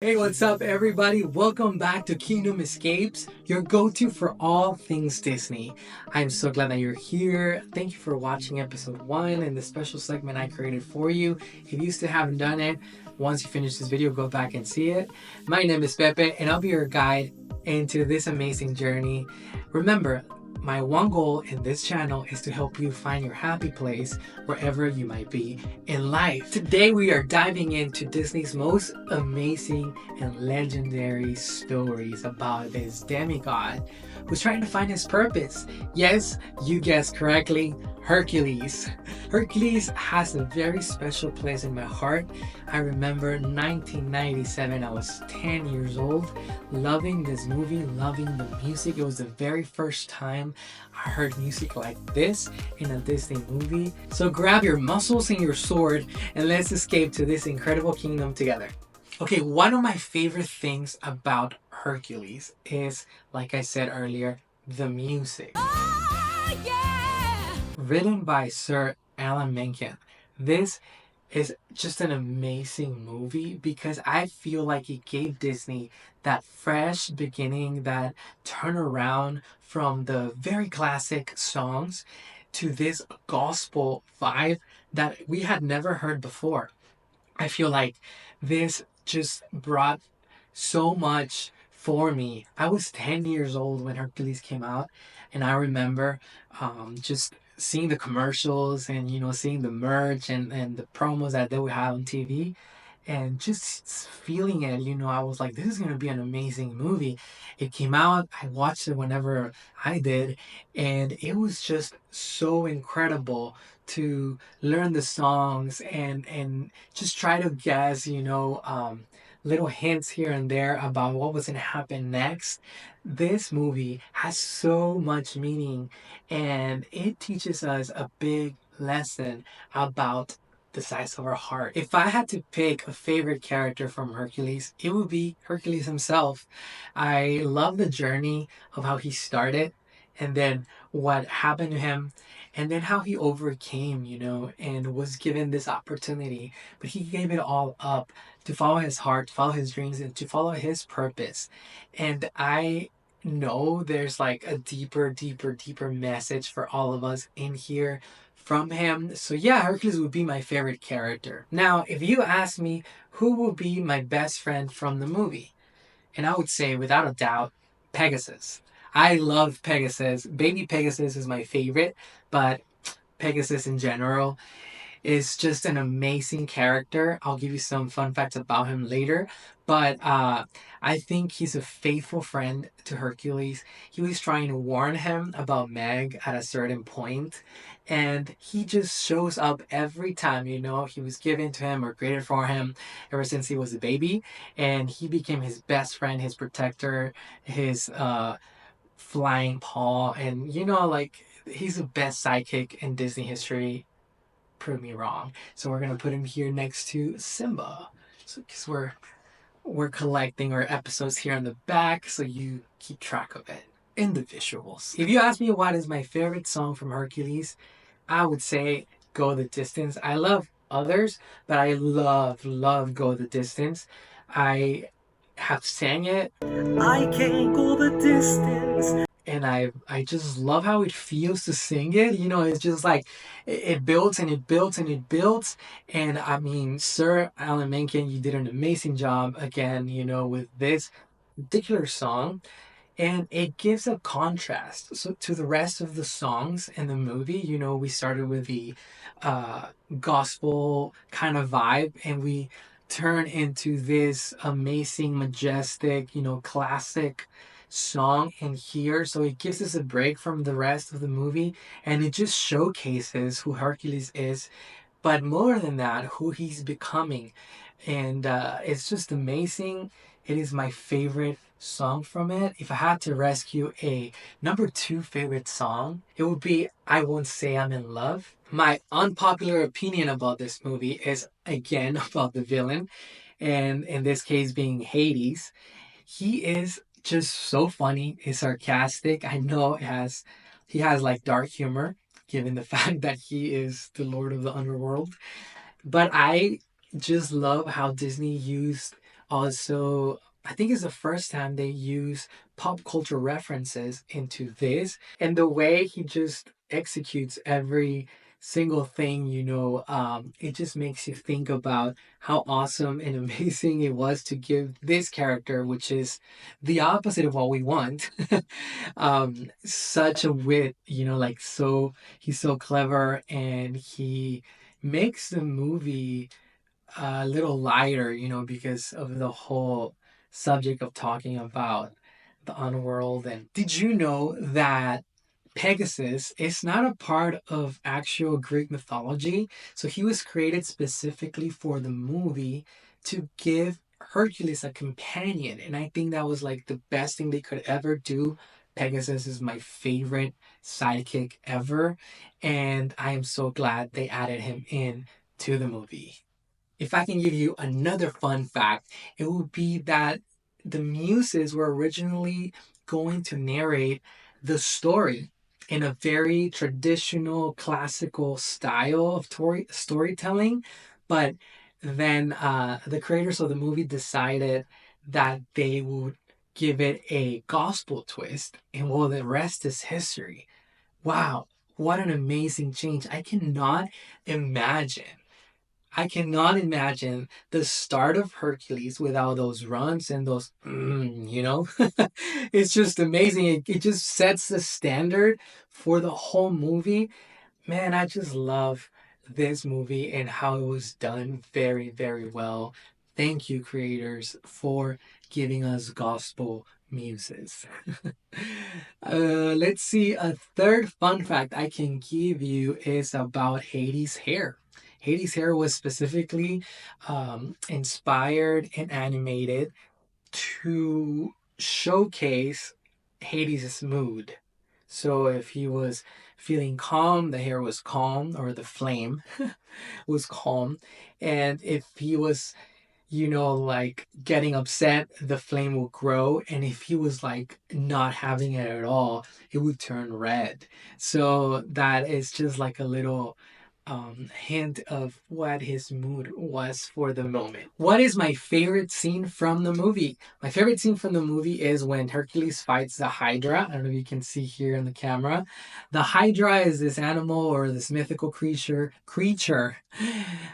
Hey, what's up, everybody? Welcome back to Kingdom Escapes, your go to for all things Disney. I'm so glad that you're here. Thank you for watching episode 1 and the special segment I created for you. If you still haven't done it, once you finish this video, go back and see it. My name is Pepe, and I'll be your guide into this amazing journey. Remember, my one goal in this channel is to help you find your happy place wherever you might be in life. Today we are diving into Disney's most amazing and legendary stories about this demigod who's trying to find his purpose. Yes, you guessed correctly, Hercules. Hercules has a very special place in my heart. I remember 1997, I was 10 years old, loving this movie, loving the music. It was the very first time I heard music like this in a Disney movie. So grab your muscles and your sword and let's escape to this incredible kingdom together. Okay, one of my favorite things about Hercules is, like I said earlier, the music. Oh, yeah! Written by Sir Alan Menken. This is just an amazing movie because I feel like it gave Disney that fresh beginning, that turnaround from the very classic songs to this gospel vibe that we had never heard before. I feel like this just brought so much for me. I was 10 years old when Hercules came out, and I remember just seeing the commercials and seeing the merch and the promos that they would have on TV and just feeling it. I was like, this is going to be an amazing movie. It came out, I watched it whenever I did, and it was just so incredible to learn the songs and just try to guess, little hints here and there about what was going to happen next. This movie has so much meaning, and it teaches us a big lesson about the size of our heart. If I had to pick a favorite character from Hercules, it would be Hercules himself. I love the journey of how he started and then what happened to him and then how he overcame, and was given this opportunity. But he gave it all up to follow his heart, to follow his dreams, and to follow his purpose. And I know there's like a deeper message for all of us in here from him. So yeah, Hercules would be my favorite character. Now, if you ask me who will be my best friend from the movie, and I would say without a doubt, Pegasus. I love Pegasus. Baby Pegasus is my favorite, but Pegasus in general is just an amazing character. I'll give you some fun facts about him later. But I think he's a faithful friend to Hercules. He was trying to warn him about Meg at a certain point, and he just shows up every time. He was given to him or created for him ever since he was a baby, and he became his best friend, his protector, his flying paw, and like he's the best sidekick in Disney history. Prove me wrong. So we're gonna put him here next to Simba. So because we're collecting our episodes here on the back, so you keep track of it in the visuals. If you ask me what is my favorite song from Hercules, I would say Go the Distance. I love others, but I love Go the Distance. I have sang it. I can't go the distance. And I just love how it feels to sing it. It's just like it builds and it builds and it builds. And I mean, Sir Alan Menken, you did an amazing job again, with this particular song. And it gives a contrast so to the rest of the songs in the movie. We started with the gospel kind of vibe, and we turn into this amazing, majestic, classic song in here. So it gives us a break from the rest of the movie, and it just showcases who Hercules is, but more than that, who he's becoming. And it's just amazing. It is my favorite song from it. If I had to rescue a number 2 favorite song, it would be I Won't Say I'm in Love. My unpopular opinion about this movie is again about the villain, and in this case being Hades. He is just so funny. He's sarcastic. I know he has like dark humor, given the fact that he is the Lord of the Underworld. But I just love how Disney used Also, I think it's the first time they use pop culture references into this, and the way he just executes every single thing, it just makes you think about how awesome and amazing it was to give this character, which is the opposite of what we want, such a wit, like, so he's so clever, and he makes the movie a little lighter, because of the whole subject of talking about the underworld. And did you know that Pegasus is not a part of actual Greek mythology? So he was created specifically for the movie to give Hercules a companion. And I think that was like the best thing they could ever do. Pegasus is my favorite sidekick ever. And I am so glad they added him in to the movie. If I can give you another fun fact, it would be that the Muses were originally going to narrate the story in a very traditional classical style of storytelling, but then the creators of the movie decided that they would give it a gospel twist, and well, the rest is history. Wow, what an amazing change! Imagine I cannot imagine the start of Hercules without those runs and those, it's just amazing. It just sets the standard for the whole movie. Man, I just love this movie and how it was done very, very well. Thank you, creators, for giving us gospel muses. Let's see. A third fun fact I can give you is about Hades' hair. Hades' hair was specifically inspired and animated to showcase Hades' mood. So if he was feeling calm, the hair was calm, or the flame was calm. And if he was, like getting upset, the flame will grow. And if he was like not having it at all, it would turn red. So that is just like a little hint of what his mood was for the moment. What is my favorite scene from the movie? My favorite scene from the movie is when Hercules fights the Hydra. I don't know if you can see here in the camera. The Hydra is this animal or this mythical creature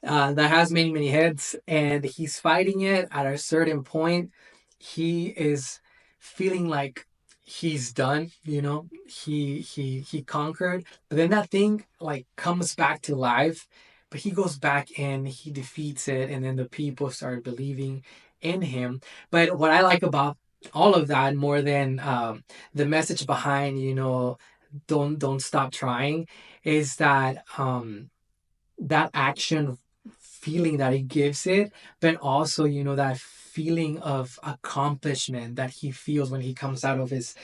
that has many, many heads, and he's fighting it at a certain point. He is feeling like he's done, he conquered, but then that thing like comes back to life, but he goes back and he defeats it, and then the people start believing in him. But what I like about all of that more than the message behind, don't stop trying, is that that action feeling that it gives it, but also, that feeling of accomplishment that he feels when he comes out of his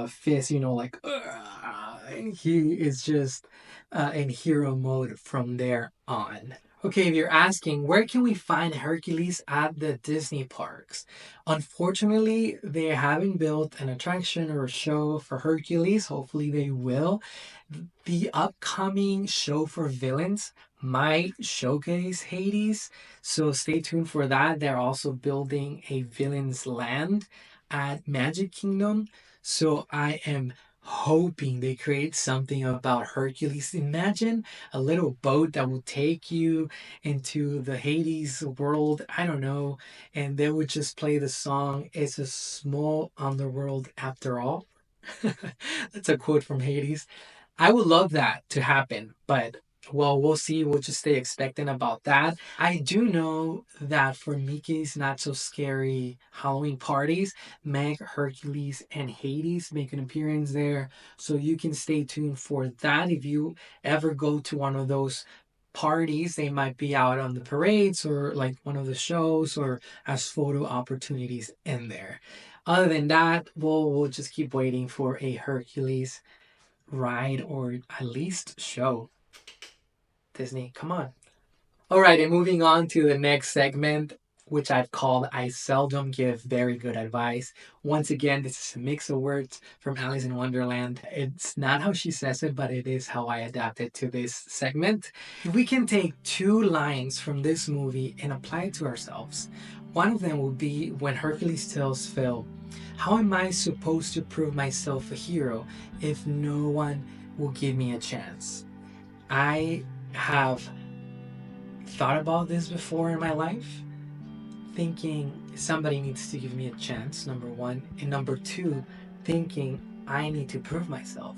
fist, like, and he is just in hero mode from there on. Okay, if you're asking, where can we find Hercules at the Disney parks? Unfortunately, they haven't built an attraction or a show for Hercules. Hopefully, they will. The upcoming show for villains might showcase Hades, so stay tuned for that. They're also building a villains land at Magic Kingdom, so I am hoping they create something about Hercules. Imagine a little boat that will take you into the Hades world, I don't know, and they would just play the song, "It's a small underworld after all." That's a quote from Hades. I would love that to happen, but well, we'll see. We'll just stay expectant about that. I do know that for Mickey's Not So Scary Halloween parties, Meg, Hercules, and Hades make an appearance there. So you can stay tuned for that. If you ever go to one of those parties, they might be out on the parades or like one of the shows or as photo opportunities in there. Other than that, we'll just keep waiting for a Hercules ride or at least show. Disney, come on. All right, and moving on to the next segment, which I've called "I Seldom Give Very Good Advice." Once again, this is a mix of words from Alice in Wonderland. It's not how she says it, but it is how I adapted to this segment. If we can take two lines from this movie and apply it to ourselves, One of them would be when Hercules tells Phil, how am I supposed to prove myself a hero if no one will give me a chance? I have thought about this before in my life, thinking somebody needs to give me a chance, number one, and number two, thinking I need to prove myself.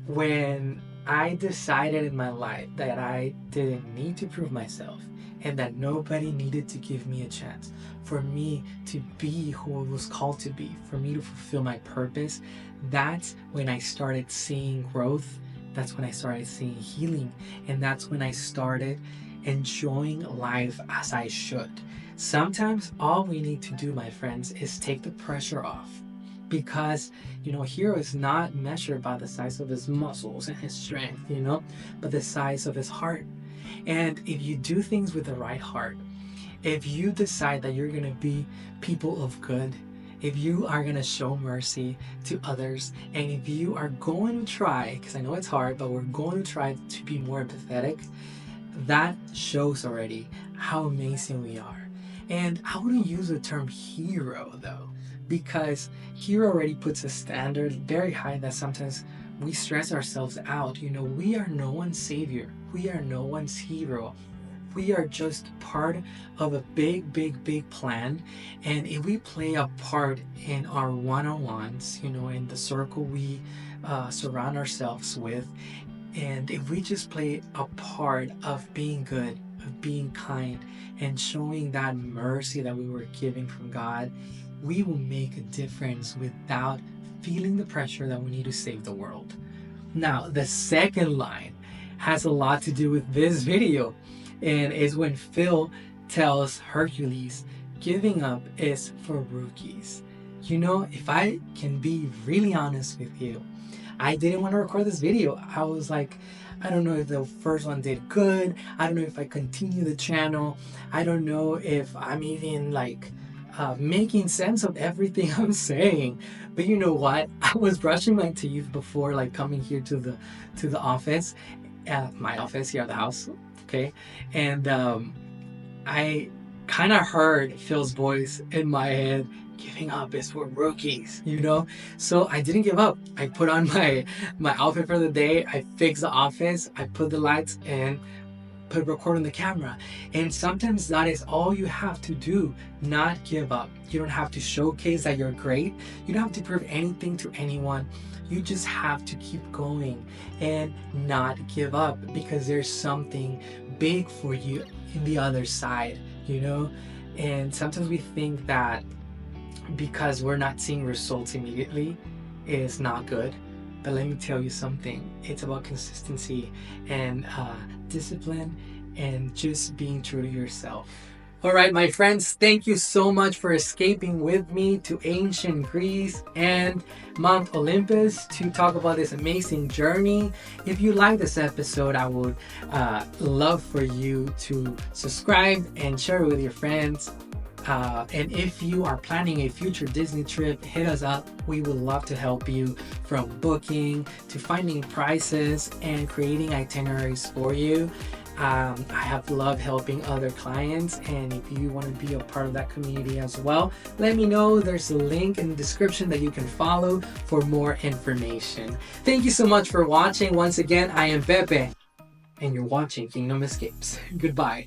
When I decided in my life that I didn't need to prove myself and that nobody needed to give me a chance for me to be who I was called to be, for me to fulfill my purpose, that's when I started seeing growth. That's when I started seeing healing. And that's when I started enjoying life as I should. Sometimes all we need to do, my friends, is take the pressure off. Because, a hero is not measured by the size of his muscles and his strength, but the size of his heart. And if you do things with the right heart, if you decide that you're going to be people of good, if you are going to show mercy to others, and if you are going to try, because I know it's hard, but we're going to try to be more empathetic, that shows already how amazing we are. And I wouldn't use the term hero though, because hero already puts a standard very high that sometimes we stress ourselves out. We are no one's savior. We are no one's hero. We are just part of a big, big, big plan. And if we play a part in our one-on-ones, in the circle we surround ourselves with, and if we just play a part of being good, of being kind, and showing that mercy that we were giving from God, we will make a difference without feeling the pressure that we need to save the world. Now, the second line has a lot to do with this video, and is when Phil tells Hercules, giving up is for rookies. If I can be really honest with you, I didn't want to record this video. I was like, I don't know if the first one did good. I don't know if I continue the channel. I don't know if I'm even making sense of everything I'm saying. But you know what? I was brushing my teeth before coming here to the office, my office here at the house. Okay, and I kind of heard Phil's voice in my head. Giving up is for rookies, So I didn't give up. I put on my outfit for the day. I fixed the office. I put the lights and put record on the camera. And sometimes that is all you have to do. Not give up. You don't have to showcase that you're great. You don't have to prove anything to anyone. You just have to keep going and not give up, because there's something big for you in the other side, And sometimes we think that because we're not seeing results immediately is not good. But let me tell you something. It's about consistency and discipline and just being true to yourself. All right, my friends, thank you so much for escaping with me to ancient Greece and Mount Olympus to talk about this amazing journey. If you like this episode, I would love for you to subscribe and share it with your friends. And if you are planning a future Disney trip, hit us up. We would love to help you, from booking to finding prices and creating itineraries for you. I have loved helping other clients, and if you want to be a part of that community as well, let me know. There's a link in the description that you can follow for more information. Thank you so much for watching. Once again, I am Pepe, and you're watching Kingdom Escapes. Goodbye.